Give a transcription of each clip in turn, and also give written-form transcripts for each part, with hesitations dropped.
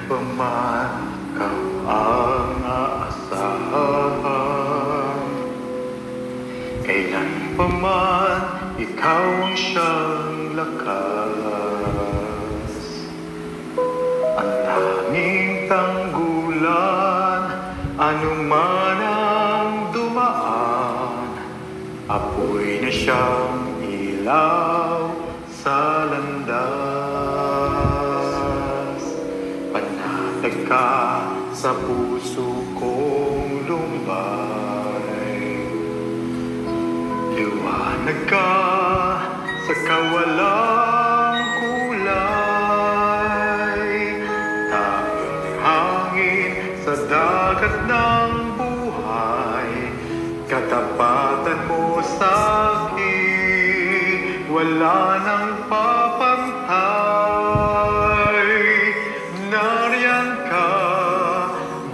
pa man ikaw ang aasahan, kailan pa man ikaw ang siyang lakas. Ang tanging tanggulan, anuman ang dumaan, apoy na siyang ilaw sa landas. Panatag ka sa puso kong lumbay, liwanag ka sa kawalang kulay, tanging hangin sa dagat ng buhay, katapatan mo sa akin, wala nang papantay. Nariyan ka,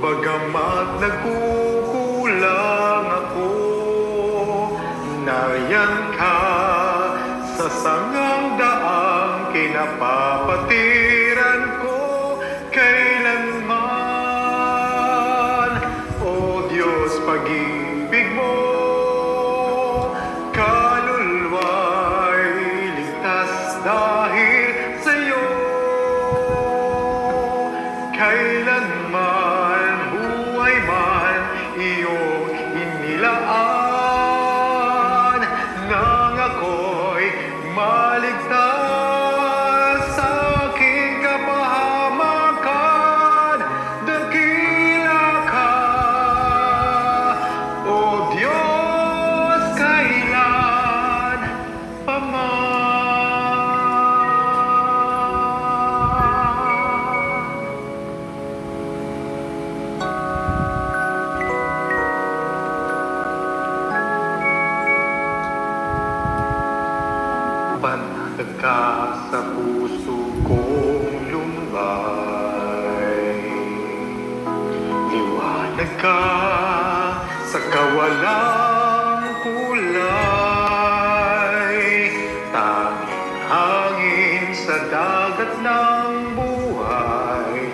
bagamat nagkukulang ako, nariyan ka sa sangang daang kinapapatiran ko kailanman. O Diyos, pag-ibig mo, kaluluwa'y ligtas dahil sa'yo. Kailanman, buhay man, iyong inilaan, nang ako'y maligtas sa aking kapahamakan. Dakila ka, O Diyos, kailan pa man. Panatag ka sa puso kong lumbay, liwanag ka sa kawalang kulay, tanging hangin sa dagat ng buhay,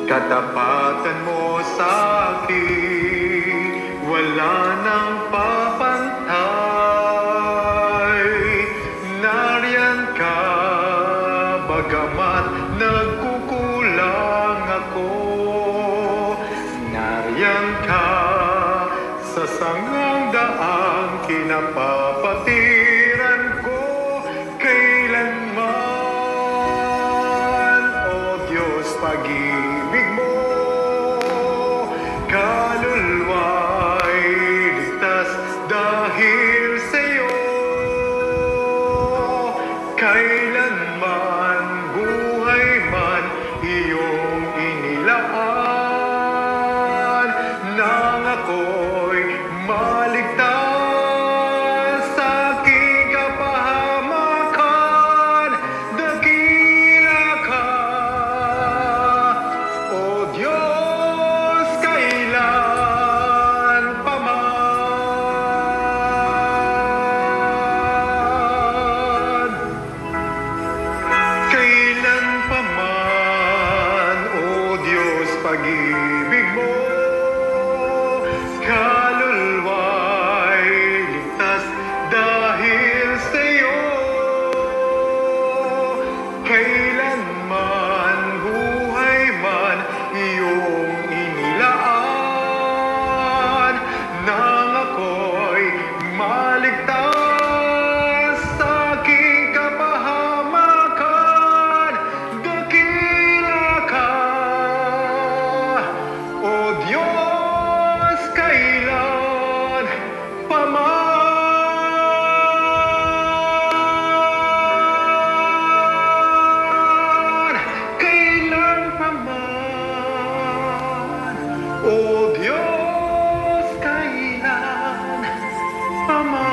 katapatan mo sa akin, wala nang papantay. Nariyan ka, bagamat nagkukulang ako, nariyan ka sa sangang daang kinapapatiran ko kailanman. O Diyos, pag-ibig mo, kaluluwa'y ligtas dahil sa'yo. Kailanman, buhay man, iyong inilaan, nang ako'y maligtas sa aking kapahamakan. Dakila ka, O Diyos, kailan pa man. Kailan pa man, O Diyos, pag-ibig mo, kaluluwa'y ligtas dahil sa'yo. Kailanman, buhay man, iyong inilaan, nang ako'y maligtas sa aking kapahamakan. Dakila ka, O Diyos, kailan pa man. Kailan pa man, O Diyos, kailan pa man.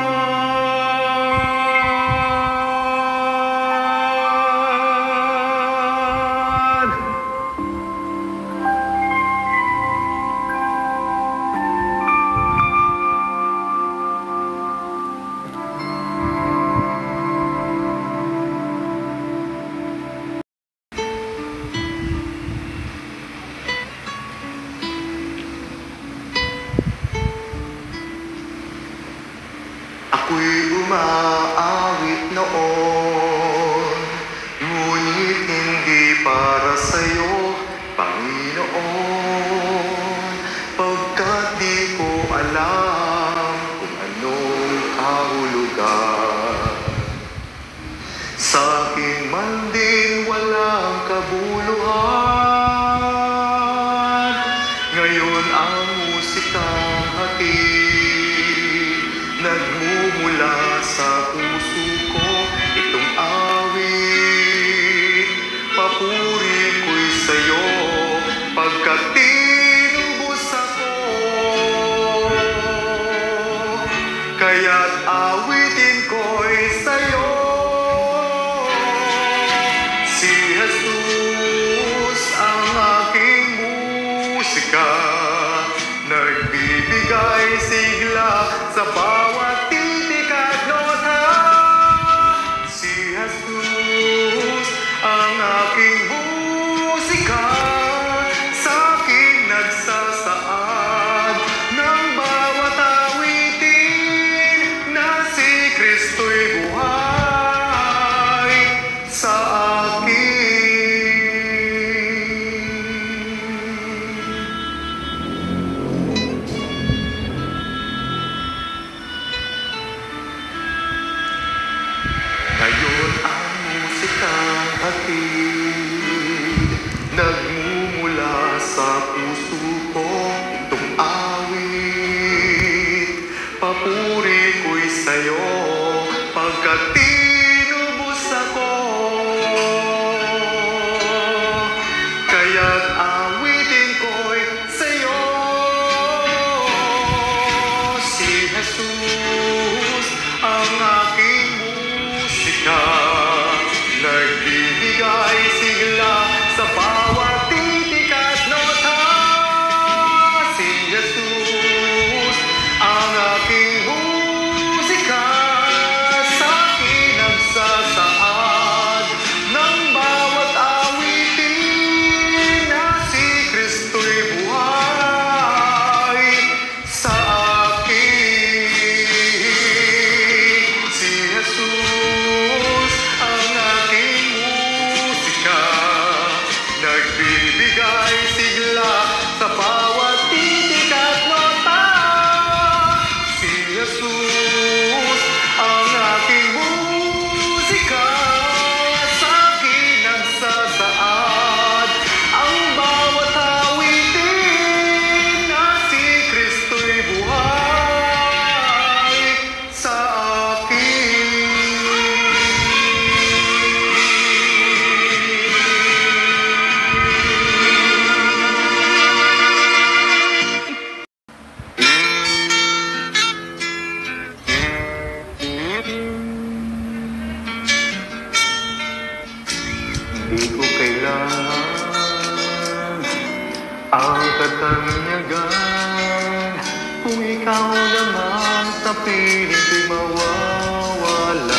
maawit noon, ngunit hindi para sa'yo, Panginoon, pagkat di ko alam kung anong kahulugan. Sa'kin man din walang kabuluhan, ngayon ang musikang hatid, nagmumula sa puso ko itong awit. Papuri ko'y sa'yo, pagkat tinubos ako, kaya't awitin ko'y sa'yo. Si Jesus ang aking musika, nagbibigay sigla sa bawat titik at nota. Si Jesus ang aking musika, sa'kin nagsasaad ng bawat awitin, na si Kristo'y buhay sa akin. Ngayon ang musikang hatid, nagmumula sa puso ko itong awit. Papuri ko'y sa'yo, pagkat tinubos ako, kaya't awitin ko'y sa'yo. Si Jesus ang aking musika, nagbibigay sigla sa bawat titik at nota. Si Jesus ang aking musika, sa'kin nagsasaad ng bawat awitin, na si Kristo'y buhay sa akin. Si Jesus ang aking musika, nagbibigay sigla sa bawat titik at nota. Si Jesus ang aking musika, sa'kin nagsasaad ang bawat awitin, na si Kristo'y buhay sa akin. Hindi ko kailangan ang katanyagan, kung ikaw lamang sa piling ko'y mawawalay.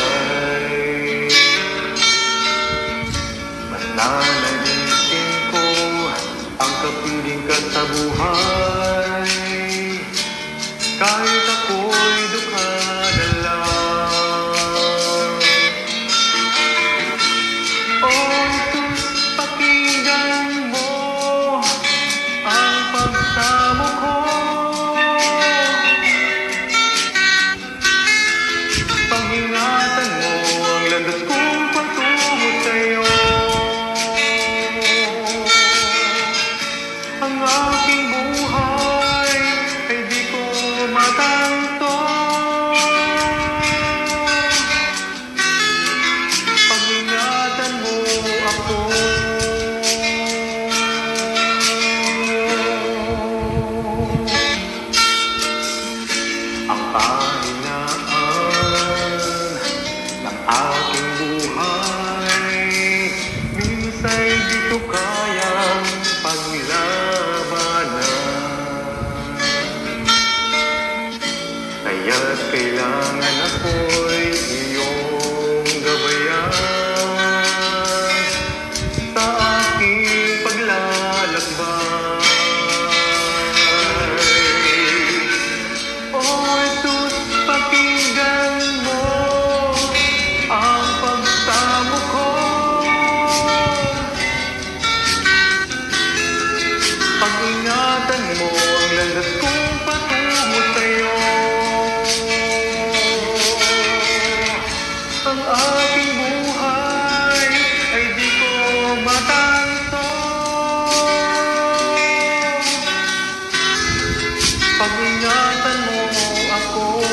Mananalisin ko ang kapiling ka sa buhay, kahit ako'y dukha na lang. O Diyos, pakinggan mo ang pagsamo ko, pangingatan mo ang landas kong patungo sa'yo. Ang aking buhay ay di ko matanto, pangingatan mo ako. Ang kahinaan ng aking buhay, minsa'y di ko kayang paglaban. Pag-ingatan mo ang landas kong patungo sa'yo. Ang aking buhay ay di ko matanto. Pag-ingatan mo ako.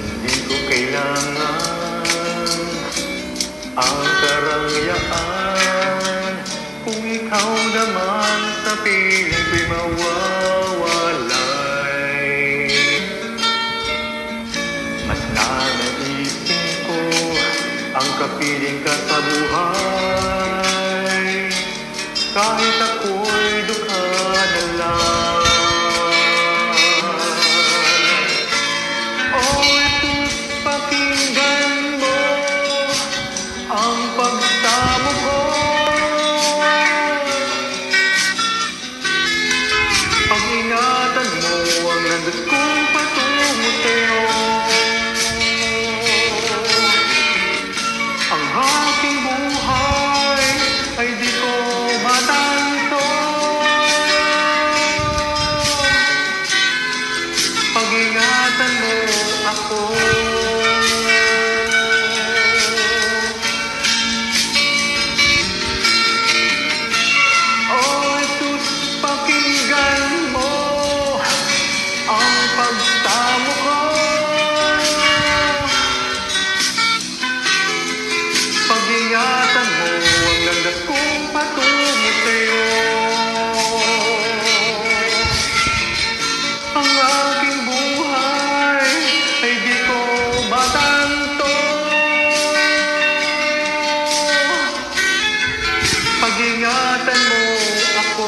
Hindi ko kailangan ang karangyaan, kung ikaw naman sa piling ko'y mawawalay. Mas nanaisin ko ang kapiling ka sa buhay, kahit ako'y dukha na lang. Oh, ito's pakinggan mo ang pagsamo ko. Pag-ingatan mo ang landas kong patungo sa'yo. Ang aking buhay ay di ko matanto. Pag-ingatan mo ako. Oh, ito's pakinggan mo ang pagsamo ko. Pag-ingatan mo ang landas kong patungo sa'yo. Ang aking buhay ay di ko matanto. Pag-ingatan mo ako.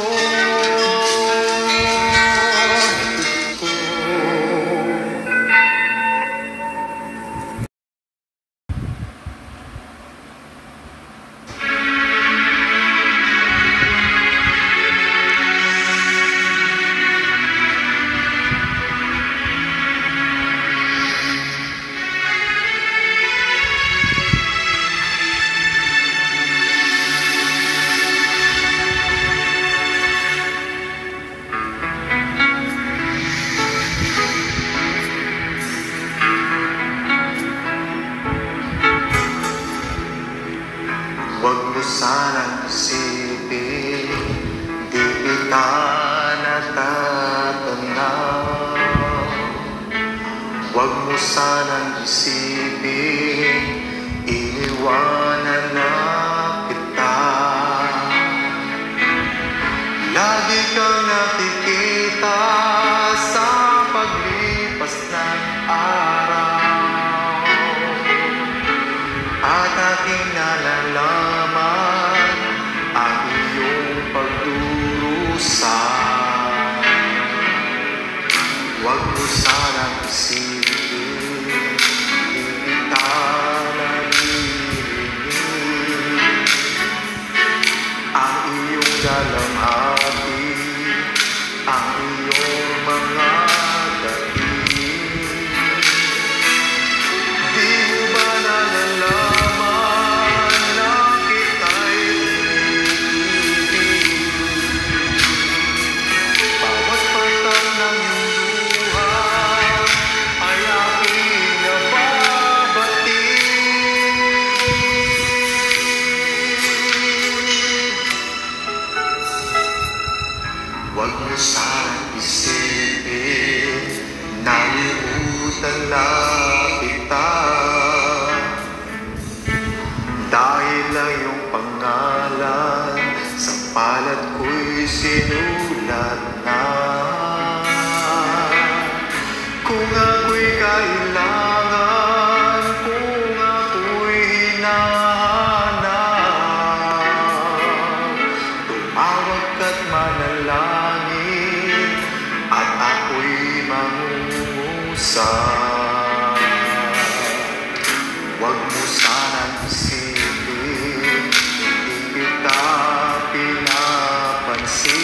Huwag mo sanang isipin, di kita natatanaw. Huwag mo sanang isipin, iniwanan na kita. Lagi kang nakikita sa paglipas ng araw, at aking nalalaman ang iyong pagdurusa. Huwag mo sanang isipin, di kita naririnig ang iyong dalamhati, ang iyong mga dating. Di mo ba nalalaman na kita'y iniibig? Bawat patak ng iyong luha ay aking nababati. Huwag mo sanang isipin, nalimutan na kita, dahil ang iyong pangalan sa palad ko'y sinulat na. Kung ako'y kailangan, kung ako'y hinahanap, tumawag ka't manalangin, at ako'y mangungusap. Huwag mo sanang isipin, hindi kita pinapansin.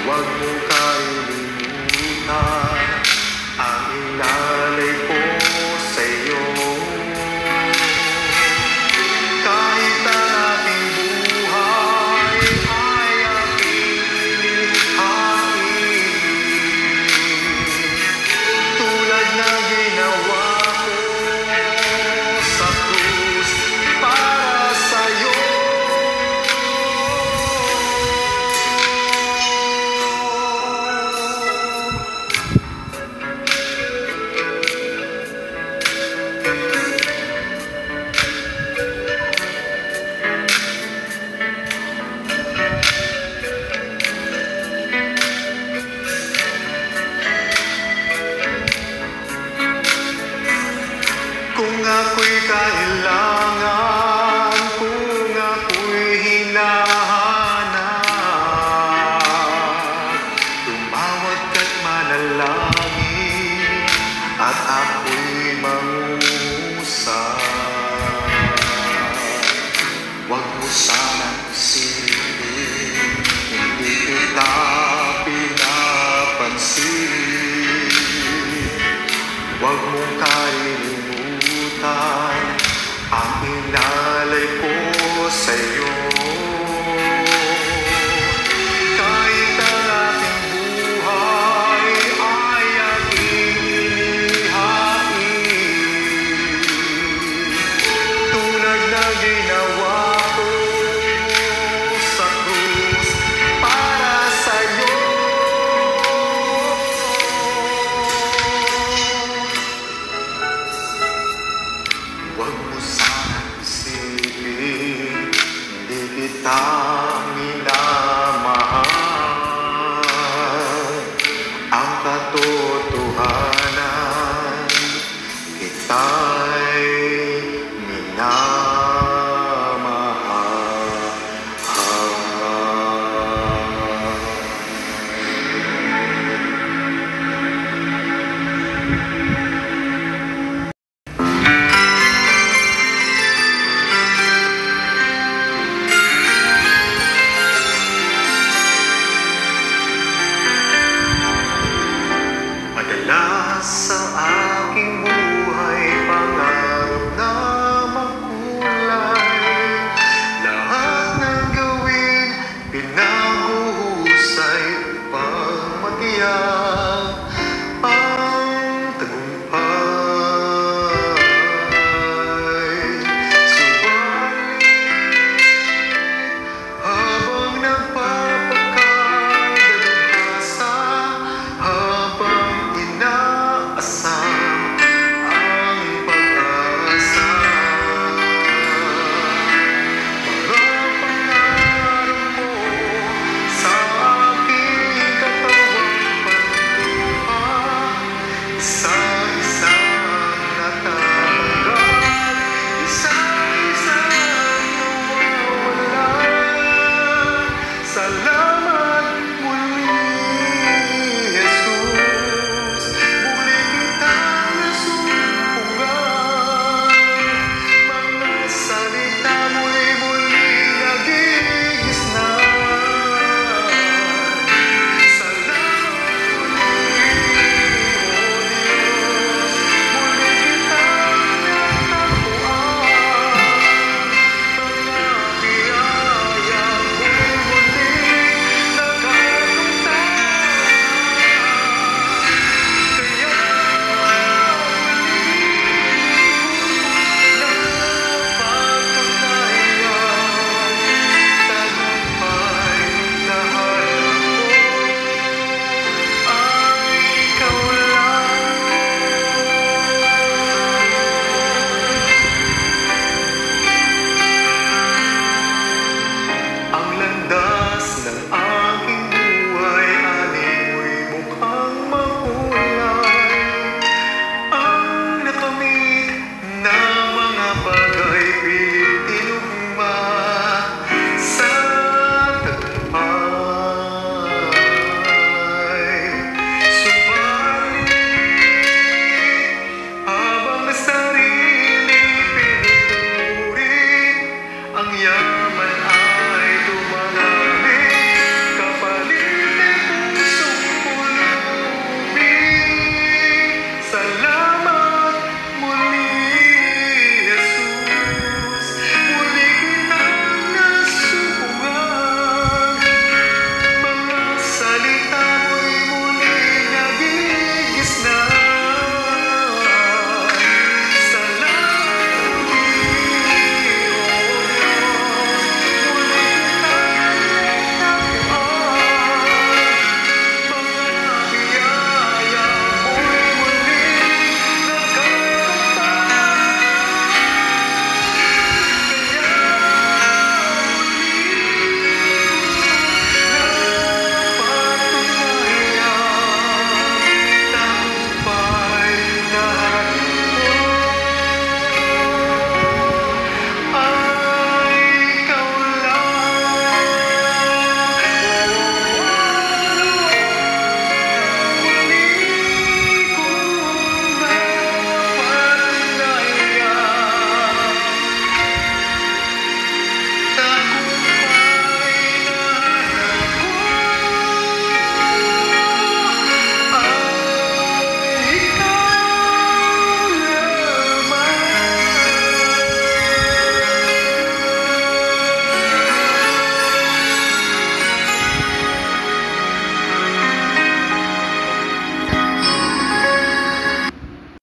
Huwag mo kailimutan ang ilalay ko sa'yo. ako'y kailangan, kung ako'y hinahanap, tumawag ka't manalangin, at ako'y mangusap. Huwag mo sanang isipin, hindi kita pinapansin. Huwag mong kalilimutan ang inalay ko sa'yo. Kahit ang aking buhay ay aking inihain, tulad na ginawa ko sa krus para sa'yo. Huwag mo sanang isipin, hindi kita minamahal. Ang katotohanan, kita